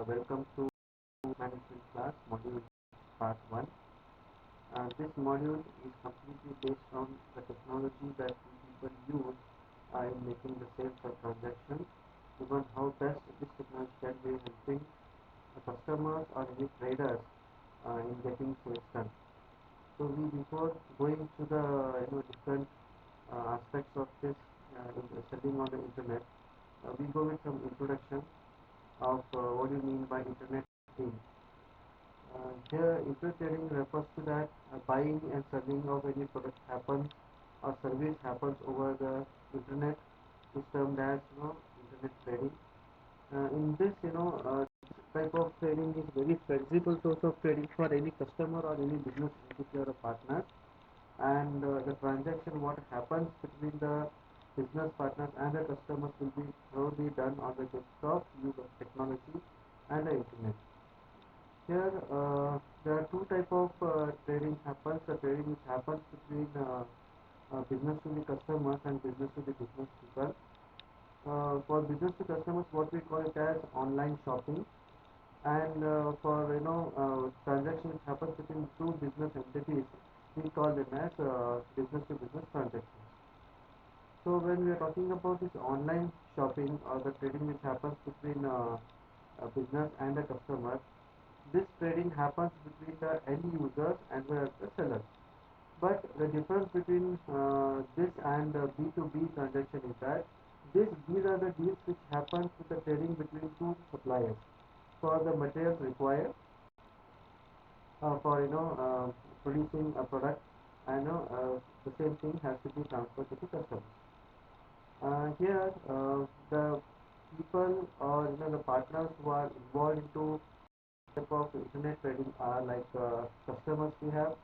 Welcome to management class module part 1. This module is completely based on the technology that people use in making the sales or transactions, even how best this technology can be helping the customers or any traders in getting sales done. So before going to the different aspects of this in selling on the internet, we go with some introduction of what do you mean by internet trading. Here, internet trading refers to that buying and selling of any product happens or service happens over the internet is termed as internet trading. In this, type of trading is very flexible source of trading for any customer or any business entity or a partner. And the transaction what happens between the business partners and the customers will be thoroughly done on the desktop use of technology and the internet. Here there are two type of trading happens. The trading which happens between business to the customers and business to the business people. For business to customers, what we call it as online shopping, and for transaction which happens between two business entities, we call them as business to business transactions. So when we are talking about this online shopping or the trading which happens between a business and a customer, this trading happens between the end users and the sellers. But the difference between this and B2B transaction is that these are the deals which happens with the trading between two suppliers for the materials required for producing a product, and the same thing has to be transferred to the customer. Here the people or the partners who are involved into type of internet trading are like customers we have,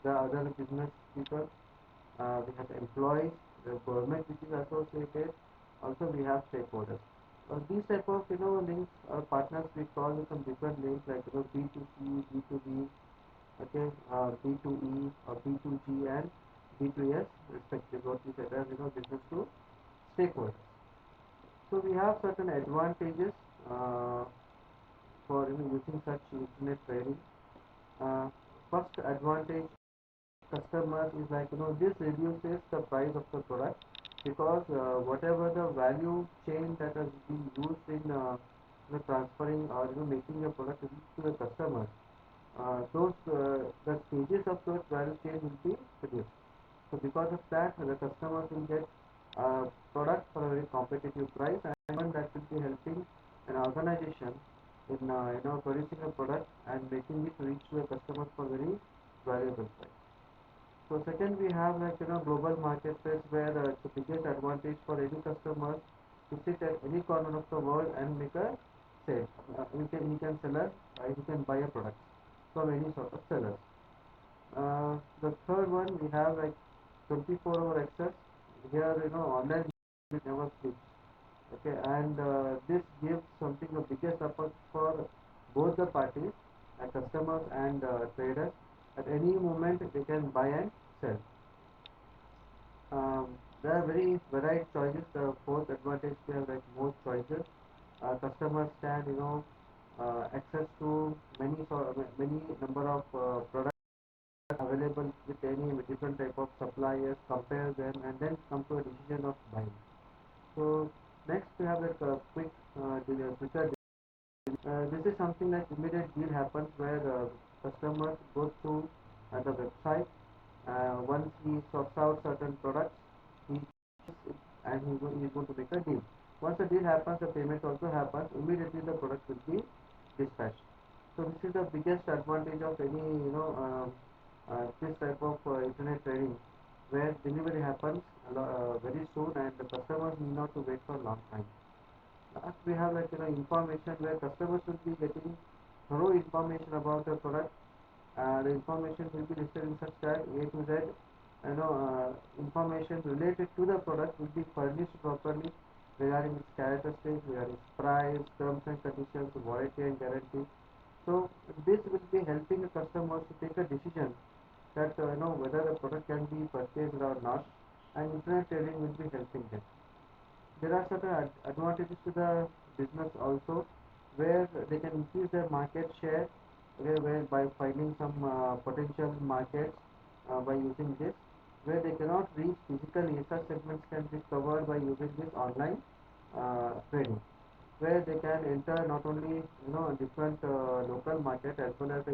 the other business people, we have employees, the government which is associated, also we have stakeholders. These type of links or partners we call with some different names like B2C, B2B, okay, B2E or B2G and B2S respectively. What we said as business to stakeholders. So we have certain advantages for using such internet trading. First advantage customers is like this reduces the price of the product, because whatever the value chain that has been used in transferring or making a product reach to the customers, those the stages of those value chain will be reduced. So because of that, the customers will get product for a very competitive price, and one that will be helping an organization in producing a product and making it reach to the customers for very valuable price. So second, we have like global marketplace, where the biggest advantage for any customer to sit at any corner of the world and make a sale. He can seller, he can buy a product from any sort of seller. The third one, we have like 24-hour access. Here online we never sleep. Okay, and this gives something the biggest support for both the parties, customers and traders. At any moment they can buy and sell. There are very varied choices. The fourth advantage, we have like more choices. Customers can access to many number of products available with any different type of suppliers, compare them, and then come to a decision of buying. So next we have like a quick quicker. This is something like immediate deal happens, where customers go to the website. Once he sorts out certain products, he and he is going to make a deal. Once the deal happens, the payment also happens. Immediately the product will be dispatched. So this is the biggest advantage of any this type of internet trading, where delivery happens very soon and the customers need not to wait for a long time. Last, we have like information, where customers will be getting thorough information about the product. The information will be listed in such that A to Z information related to the product will be furnished properly, regarding its characteristics, regarding its price, terms and conditions, warranty and guarantee. So this will be helping the customers to take a decision that whether the product can be purchased or not, and internet trading will be helping them. There are certain advantages to the business also, where they can increase their market share, where by finding some potential markets by using this, where they cannot reach physically, such segments can be covered by using this online trading, where they can enter not only different local market as well as the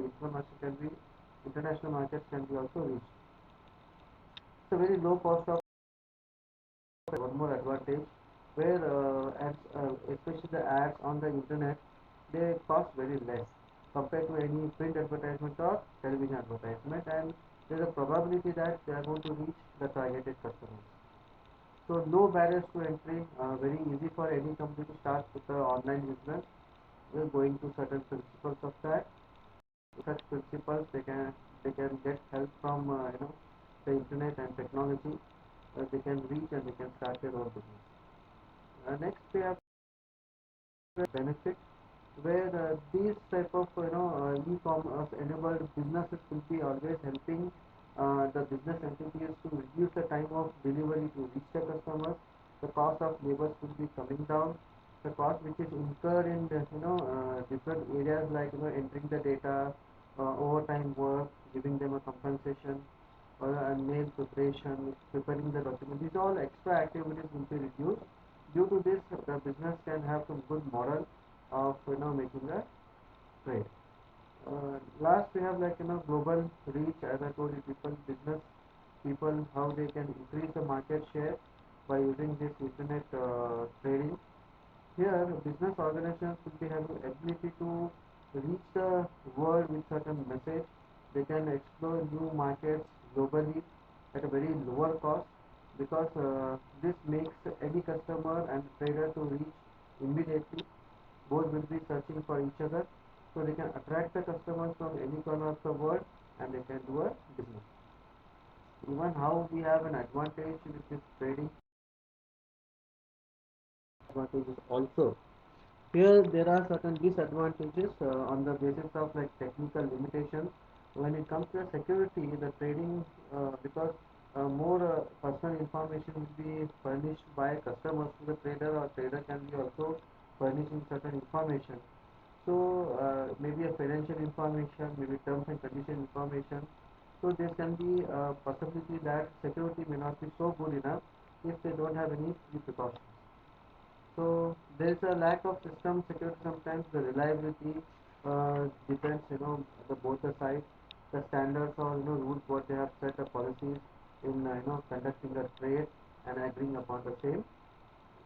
international markets can be also reached. It's a very low cost of one more advantage, where especially the ads on the internet, they cost very less compared to any print advertisement or television advertisement, and there's a probability that they are going to reach the targeted customers. So no barriers to entry, very easy for any company to start with the online business. We're going to certain principles of that. Such principles, they can get help from the internet and technology. They can reach and they can start their own business. Next, we have benefits, where these type of e-commerce enabled businesses will be always helping the business entities to reduce the time of delivery to reach the customers. The cost of labors will be coming down. The cost which is incurred in the, different areas like entering the data, overtime work, giving them a compensation, or a mail preparation, preparing the document. These all extra activities will be reduced. Due to this, the business can have some good model of making a trade. Last, we have like global reach. As I told you, people how they can increase the market share by using this internet trading. Here, business organizations will be having ability to reach the world with certain message. They can explore new markets globally at a very lower cost, because this makes any customer and trader to reach immediately. Both will be searching for each other, so they can attract the customers from any corner of the world and they can do a business. Even how we have an advantage with this trading advantages also. Here there are certain disadvantages on the basis of like technical limitations. When it comes to the security, the trading, because more personal information will be furnished by customers to the trader, or trader can be also furnishing certain information. So maybe a financial information, maybe terms and condition information. So there can be a possibility that security may not be so good enough if they don't have any precautions. So there is a lack of system security sometimes. The reliability depends, the both the sides, the standards or rules what they have set the policies in conducting a trade and agreeing upon the same,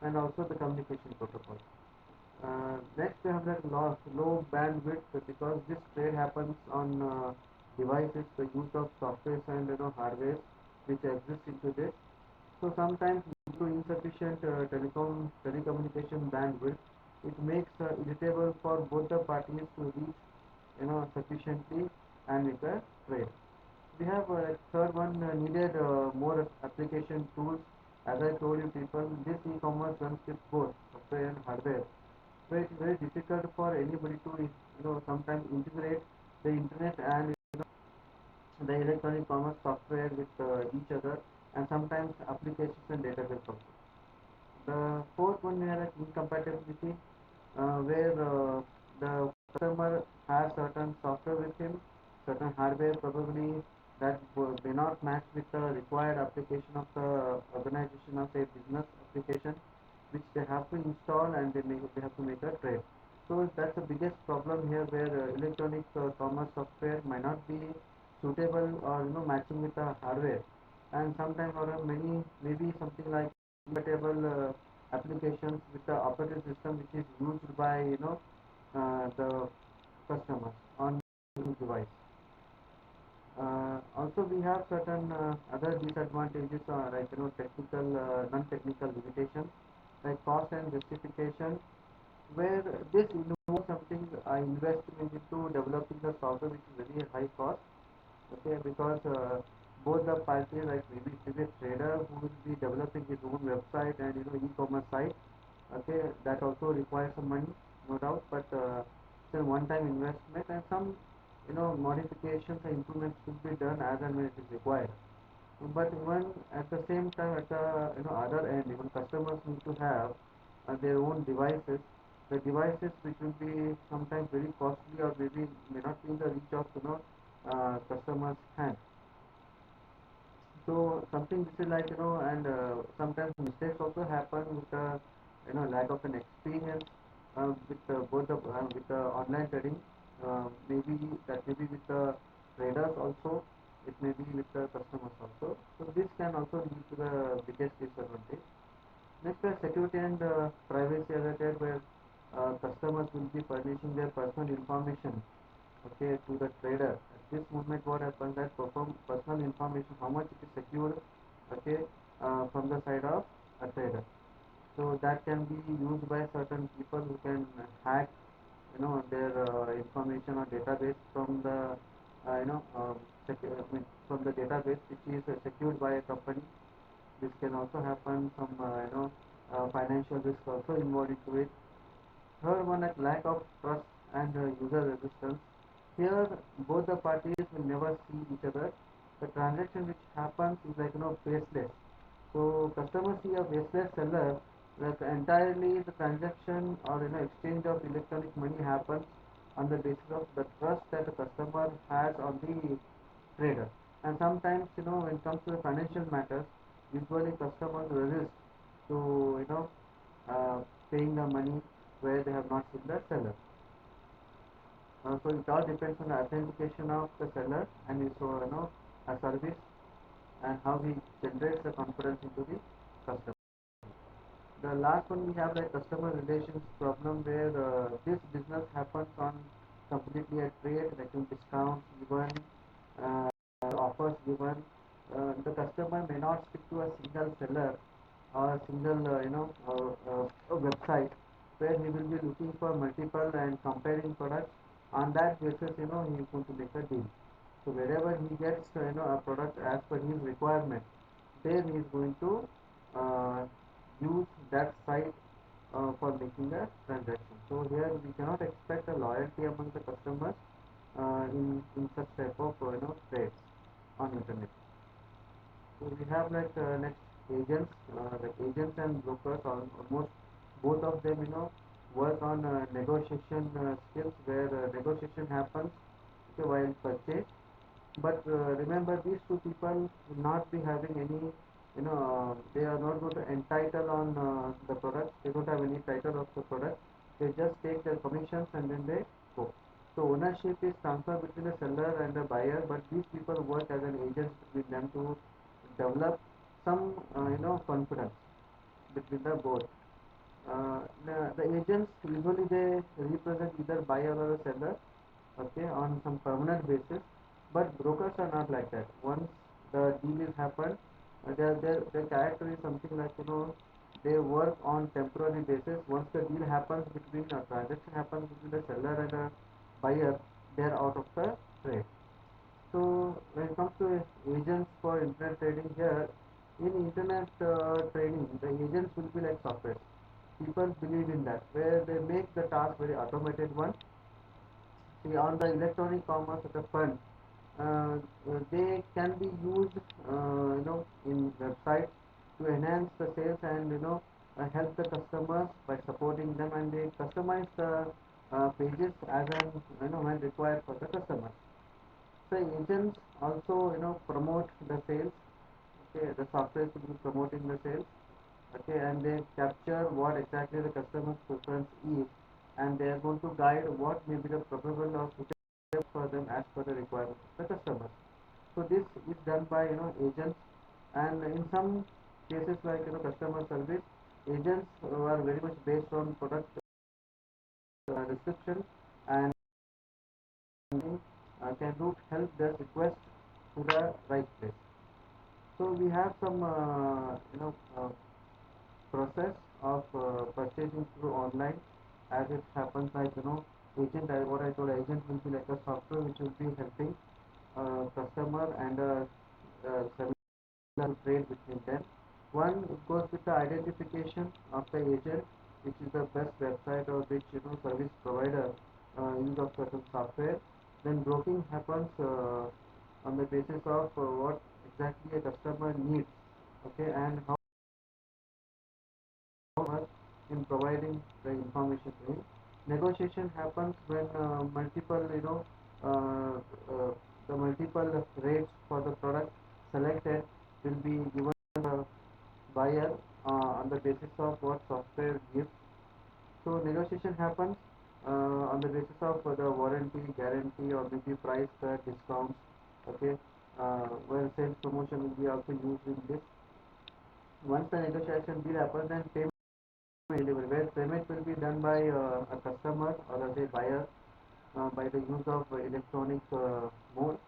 and also the communication protocol. Next, we have that low bandwidth, because this trade happens on devices. The use of software and hardware which exist into this. So sometimes due to insufficient telecommunication bandwidth, it makes irritable for both the parties to reach sufficiently and make a trade. We have third one, needed more application tools. As I told you, people, this e-commerce runs with both software and hardware. So it's very difficult for anybody to sometimes integrate the internet and the electronic commerce software with each other, and sometimes applications and database also. The fourth one, we have like incompatibility, where the customer has certain software with him, certain hardware probably that may not match with the required application of the organization of a business application, which they have to install, and they have to make a trade. So that's the biggest problem here, where electronic commerce software might not be suitable or matching with the hardware, and sometimes or many maybe something like compatible applications with the operating system which is used by the customers on the device. Also, we have certain other disadvantages, like technical non-technical limitations, like cost and justification, where this involves something investment into developing the software, which is very high cost. Okay, because both the parties, like maybe it is a trader who will be developing his own website and e-commerce site. Okay, that also requires some money, no doubt, but still one-time investment, and some modifications and improvements will be done as and when it is required. But even at the same time, at the other end, even customers need to have their own devices, the devices which will be sometimes very costly or maybe may not be in the reach of customers' hand. So something which is like and sometimes mistakes also happen with lack of an experience with both with the online trading. Maybe that may be with the traders also. It may be with the customers also. So this can also lead to the biggest disadvantage. Next, security and privacy, as I said, where customers will be furnishing their personal information, okay, to the trader. At this moment, what happens that perform personal information, how much it is secured, okay, from the side of a trader. So that can be used by certain people who can hack, their information or database from the, from the database which is secured by a company. This can also happen. Some financial risk also involved into it. Third one, at lack of trust and user resistance. Here, both the parties will never see each other. The transaction which happens is like faceless. So customers see a faceless seller, like entirely the transaction or exchange of electronic money happens on the basis of the trust that the customer has on the trader. And sometimes when it comes to the financial matters, usually customers resist to uh, paying the money where they have not seen the seller. So it all depends on the authentication of the seller and his a service and how he generates the confidence into the customer. The last one we have the customer relations problem where this business happens on completely a trade like discounts given, uh, offers given. The customer may not stick to a single seller or a single website where he will be looking for multiple and comparing products. On that basis, he is going to make a deal. So wherever he gets a product as per his requirement, there he is going to uh, use that site for making a transaction. So here we cannot expect a loyalty among the customers in such type of trades on internet. So we have like next agents, agents and brokers almost both of them work on negotiation skills where negotiation happens okay, while purchase. But remember, these two people will not be having any, they are not going to entitle on the product. They don't have any title of the product. They just take their commissions and then they go. So ownership is transferred between the seller and the buyer, but these people work as an agent between them to develop some, confidence between the both. The agents usually they represent either buyer or a seller, okay, on some permanent basis. But brokers are not like that. Once the deal is happened, their character is something like they work on temporary basis. Once the deal happens between a transaction happens between the seller and a buyer, they are out of the trade. So when it comes to agents for internet trading here, in internet trading, the agents will be like software. People believe in that, where they make the task very automated one. See, on the electronic commerce at a fund, they can be used, in websites to enhance the sales and help the customers by supporting them, and they customize the pages as and when required for the customers. So agents also promote the sales. Okay, the software will be promoting the sales. Okay, and they capture what exactly the customer's preference is, and they are going to guide what may be the probable or suitable for them as per the requirements of the customer. So this is done by agents, and in some cases like customer service, agents are very much based on product description and can route help their request to the right place. So we have some process of purchasing through online, as it happens like agent, what I told, agent will be like a software which will be helping customer and seller trade between them. One, it goes with the identification of the agent, which is the best website or which service provider use of certain software. Then broking happens on the basis of what exactly a customer needs, okay, and how much in providing providing the information to him. Negotiation happens when multiple, the multiple rates for the product selected will be given to the buyer on the basis of what software gives. So negotiation happens on the basis of the warranty, guarantee, or maybe price cut, discounts. Okay, where sales promotion will be also used in this. Once the negotiation deal happens, then payment delivery, where payment will be done by a customer or as a buyer by the use of electronic mode,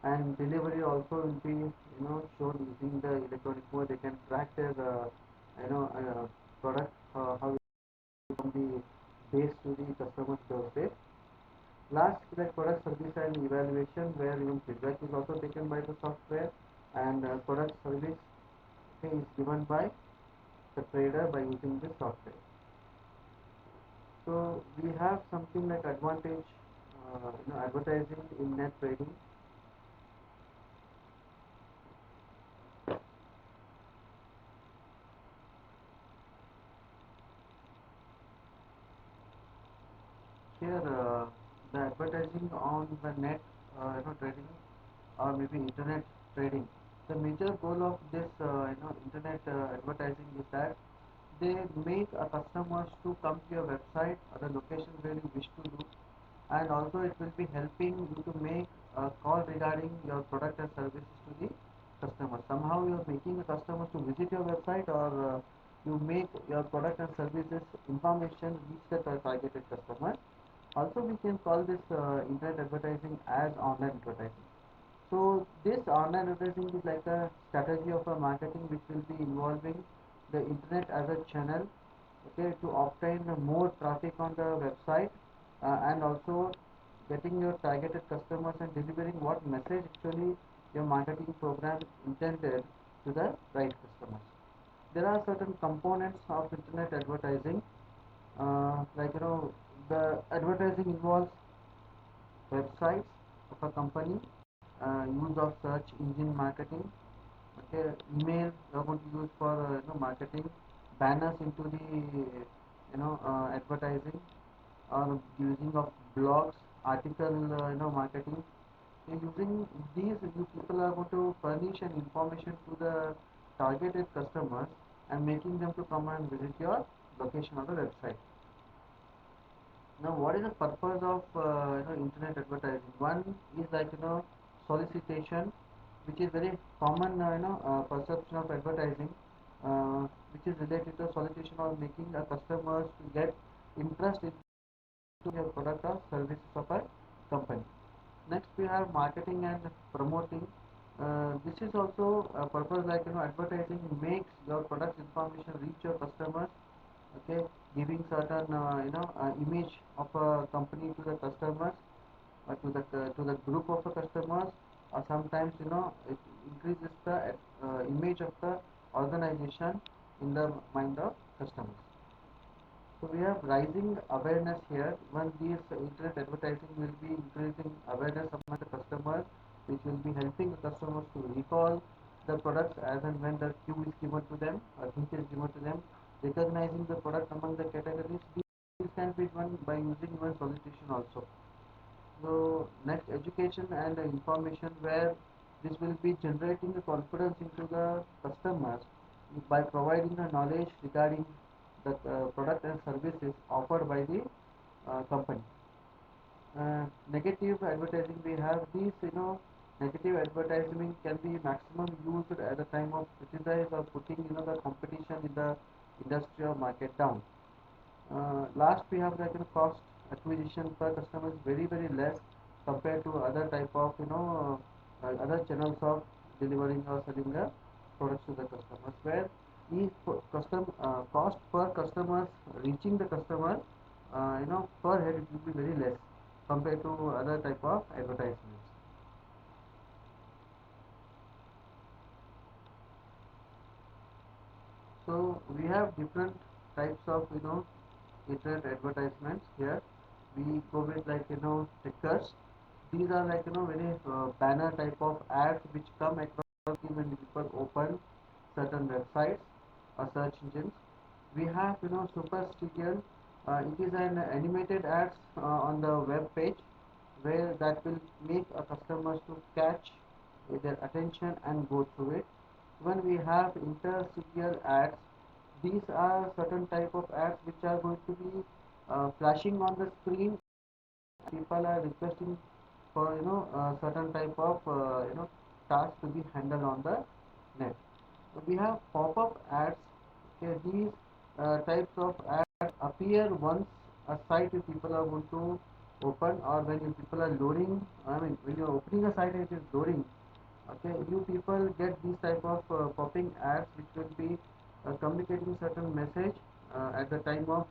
and delivery also will be shown using the electronic mode. They can track their product how it from the base to the customer's doorstep. Last, like product service and evaluation, where even feedback is also taken by the software, and product service is given by the trader by using this software. So we have something like advantage, advertising in net trading. Here, the advertising on the net, trading, or maybe internet trading. The major goal of this, internet advertising is that they make customers to come to your website or the location where you wish to do, and also it will be helping you to make a call regarding your product and services to the customer. Somehow you are making a customer to visit your website, or you make your product and services information reach the targeted customer. Also, we can call this internet advertising as online advertising. So this online advertising is like a strategy of a marketing which will be involving the internet as a channel, okay, to obtain more traffic on the website, and also getting your targeted customers and delivering what message actually your marketing program intended to the right customers. There are certain components of internet advertising, like the advertising involves websites of a company, use of search engine marketing, okay, email you are going to use for marketing, banners into the advertising, or using of blogs, article marketing. So using these, you people are going to furnish an information to the targeted customers and making them to come and visit your location on the website. Now, what is the purpose of internet advertising? One is like solicitation, which is very common perception of advertising, which is related to solicitation or making the customers to get interest in your product or services of a company. Next, we have marketing and promoting. This is also a purpose like advertising makes your product information reach your customers, okay, giving certain image of a company to the customers, to the group of the customers, or sometimes it increases the image of the organization in the mind of customers. So we have rising awareness here. When these internet advertising will be increasing awareness among the customers, which will be helping the customers to recall the products as and when the cue is given to them, or hint is given to them, recognizing the product among the categories. This can be done by using one solicitation also. So next, education and information, where this will be generating the confidence into the customers by providing the knowledge regarding the product and services offered by the company. Negative advertising, we have these negative advertising can be maximum used at the time of criticize or putting the competition in the industry or market down. Last, we have like cost acquisition per customer is very less compared to other type of other channels of delivering or selling the products to the customers, where each custom cost per customers reaching the customer, per head it will be very less compared to other type of advertisements. So we have different types of internet advertisements. Here we go with like stickers. These are like very banner type of ads which come across when people open certain websites or search engines. We have super serial. It is an animated ads on the web page where that will make a customers to catch their attention and go through it. When we have interstitial ads, these are certain type of ads which are going to be flashing on the screen. People are requesting for certain type of task to be handled on the net. So we have pop-up ads. Okay, these types of ads appear once a site if people are going to open, or when you people are loading. I mean, when you're opening a site and it is loading. Okay, you people get these type of popping ads which will be communicating certain message at the time of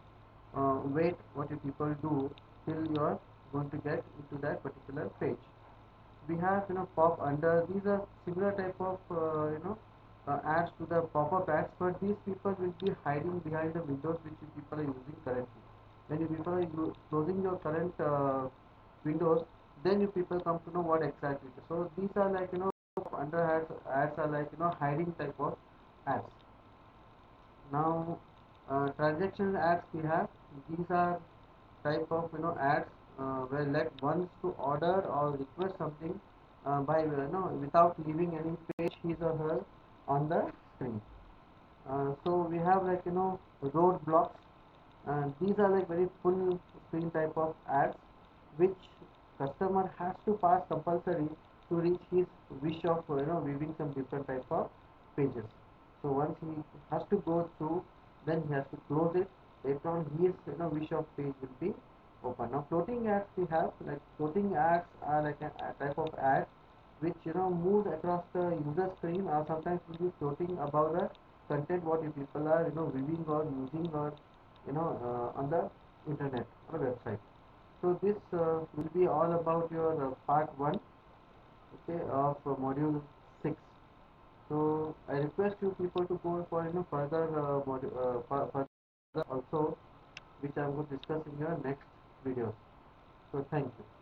wait what you people do till you are going to get into that particular page. We have pop under. These are similar type of ads to the pop-up ads, but these people will be hiding behind the windows which you people are using currently. When you people are closing your current windows, then you people come to know what exactly it is. So these are like under ads are like hiding type of ads. Now transaction ads we have. These are type of ads where let ones to order or request something by without leaving any page his or her on the screen. So we have like roadblocks. These are like very full screen type of ads which customer has to pass compulsory to reach his wish of viewing some different type of pages. So once he has to go through, then he has to close it. Later on, his wish of page will be open. Now floating ads we have, like floating ads are like a type of ad which moves across the user screen, or sometimes will be floating above the content what you people are viewing or using, or on the internet or website. So this will be all about your part 1, okay, of module 6. So I request you people to go for further further also, which I am going to discuss in your next video. So thank you.